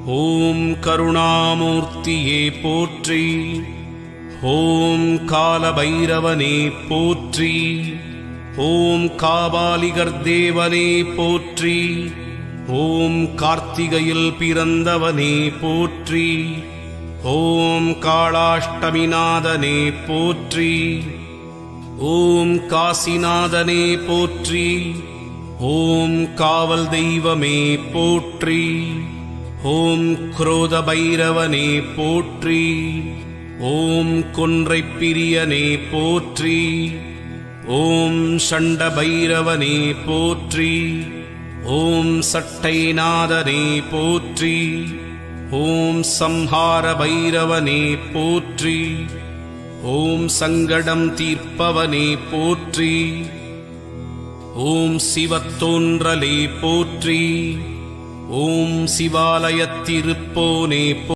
ஓம் கருணாமூர்த்தியே போற்றி. ஓம் காலபைரவனே போற்றி. ஓம் காபாலிகர் தேவனே போற்றி. ஓம் கார்த்திகையில் பிறந்தவனே போற்றி. ஓம் காளாஷ்டமிநாதனே போற்றி. ஓம் காசிநாதனே போற்றி. ஓம் காவல் தெய்வமே போற்றி. ஓம் குரோத பைரவனே போற்றி. ஓம் கொன்றைப் பிரியனே போற்றி. ஓம் சண்ட பைரவனே போற்றி. ஓம் சட்டைநாதனே போற்றி. ஓம் சம்ஹார பைரவனே போற்றி. ஓம் சங்கடம் தீர்ப்பவனே போற்றி. ஓம் சிவத்தோன்றலே போற்றி. ஓம் சிவாலயத்திருப்போனே